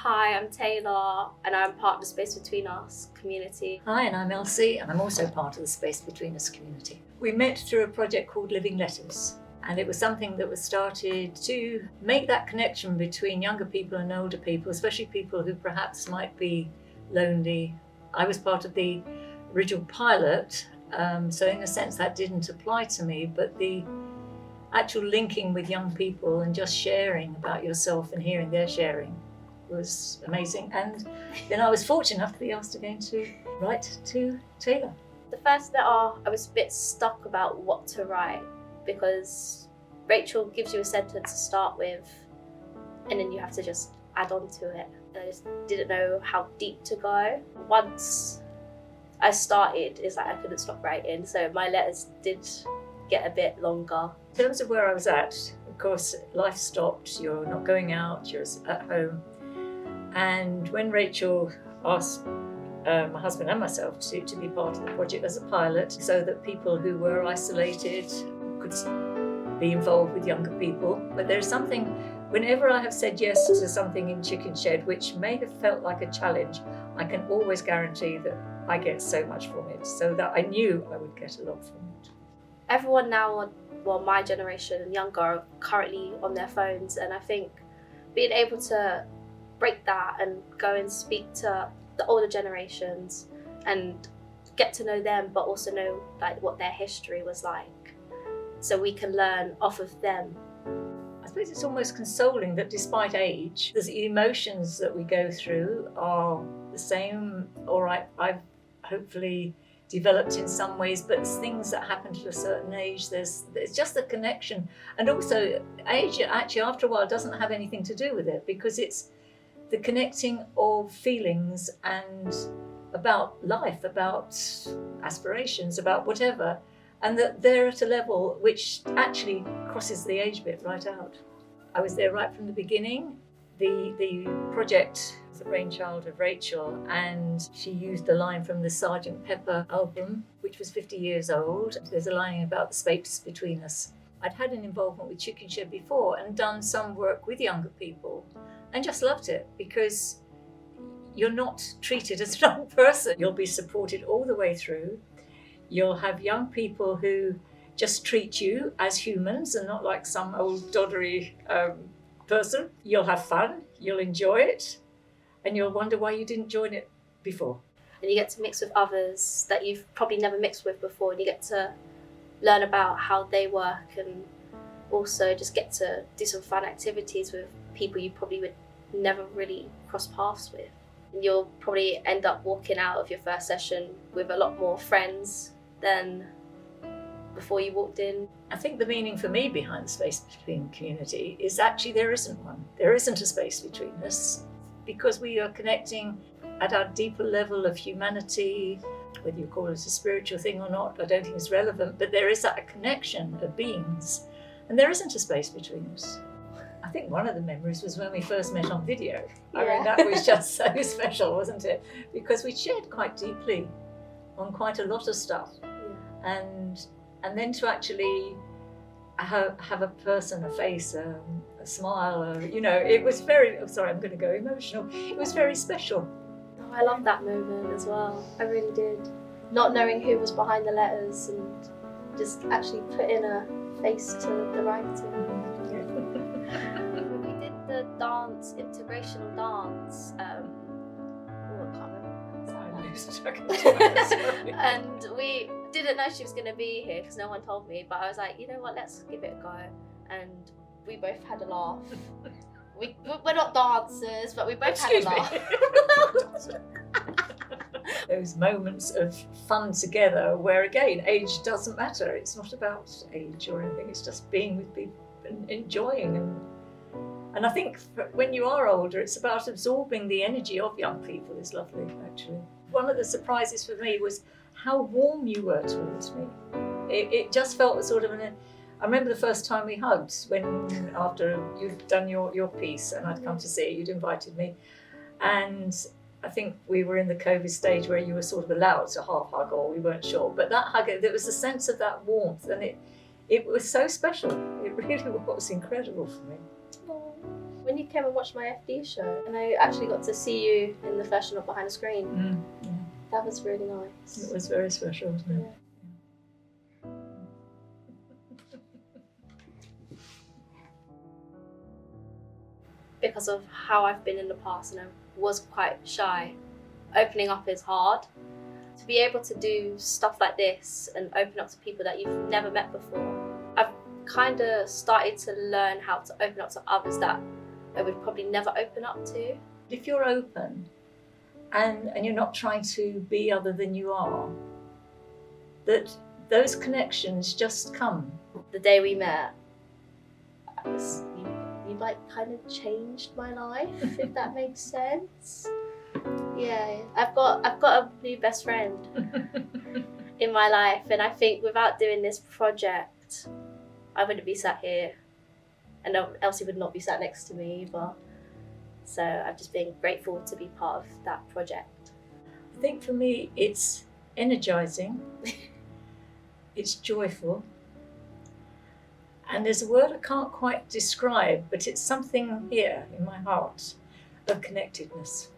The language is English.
Hi, I'm Taylor and I'm part of the Space Between Us community. Hi, and I'm Elsie, and I'm also part of the Space Between Us community. We met through a project called Living Letters, and it was something that was started to make that connection between younger people and older people, especially people who perhaps might be lonely. I was part of the original pilot, so in a sense that didn't apply to me, but the actual linking with young people and just sharing about yourself and hearing their sharing was amazing. And then I was fortunate enough to be asked again to write to Taylor. The first letter, I was a bit stuck about what to write because Rachel gives you a sentence to start with and then you have to just add on to it. I just didn't know how deep to go. Once I started, it's like I couldn't stop writing, so my letters did get a bit longer. In terms of where I was at, of course, life stopped, you're not going out, you're at home. And when Rachel asked my husband and myself to be part of the project as a pilot, so that people who were isolated could be involved with younger people. But there's something, whenever I have said yes to something in Chicken Shed, which may have felt like a challenge, I can always guarantee that I get so much from it, so that I knew I would get a lot from it. Everyone now, well, my generation and younger, are currently on their phones, and I think being able to break that and go and speak to the older generations and get to know them, but also know like what their history was like, so we can learn off of them. I suppose it's almost consoling that despite age, the emotions that we go through are the same. All right, I've hopefully developed in some ways, but it's things that happen to a certain age. There's just a connection, and also age actually after a while doesn't have anything to do with it, because it's the connecting of feelings and about life, about aspirations, about whatever, and that they're at a level which actually crosses the age bit right out. I was there right from the beginning. The project was the brainchild of Rachel, and she used the line from the Sgt. Pepper album, which was 50 years old. There's a line about the space between us. I'd had an involvement with Chicken Shed before and done some work with younger people, and just loved it, because you're not treated as a young person. You'll be supported all the way through. You'll have young people who just treat you as humans and not like some old doddery person. You'll have fun, you'll enjoy it, and you'll wonder why you didn't join it before. And you get to mix with others that you've probably never mixed with before, and you get to learn about how they work, and also just get to do some fun activities with people you probably would never really cross paths with. And you'll probably end up walking out of your first session with a lot more friends than before you walked in. I think the meaning for me behind the Space Between community is actually there isn't one. There isn't a space between us, because we are connecting at our deeper level of humanity. Whether you call it a spiritual thing or not, I don't think it's relevant, but there is that connection of beings, and there isn't a space between us. I think one of the memories was when we first met on video. I mean, that was just so special, wasn't it? Because we shared quite deeply on quite a lot of stuff. And then to actually have a person, a face, a smile, it was very, I'm sorry, I'm going to go emotional. It was very special. Oh, I loved that moment as well. I really did. Not knowing who was behind the letters and just actually putting a face to the writing. We did the dance, integrational dance. I can't remember. And we didn't know she was going to be here because no one told me, but I was like, you know what, let's give it a go. And we both had a laugh. We're not dancers, but we both had a laugh. Those moments of fun together where, again, age doesn't matter. It's not about age or anything. It's just being with people and enjoying. And I think when you are older, it's about absorbing the energy of young people is lovely, actually. One of the surprises for me was how warm you were towards me. It just felt sort of I remember the first time we hugged, when after you'd done your piece and I'd come to see it, you'd invited me. And I think we were in the COVID stage where you were sort of allowed to half hug, or we weren't sure. But that hug, there was a sense of that warmth, and it was so special. It really was incredible for me. when you came and watched my FD show, and I actually got to see you in the first Not Behind the Screen. Yeah. That was really nice. It was very special, wasn't it? Yeah. Because of how I've been in the past, and I was quite shy, opening up is hard. To be able to do stuff like this and open up to people that you've never met before, I've kind of started to learn how to open up to others that I would probably never open up to. If you're open and you're not trying to be other than you are, that those connections just come. The day we met, you like kind of changed my life, if that makes sense. Yeah, I've got a new best friend in my life, and I think without doing this project, I wouldn't be sat here, and Elsie would not be sat next to me either. So I've just been grateful to be part of that project. I think for me it's energizing, it's joyful, and there's a word I can't quite describe, but it's something here in my heart of connectedness.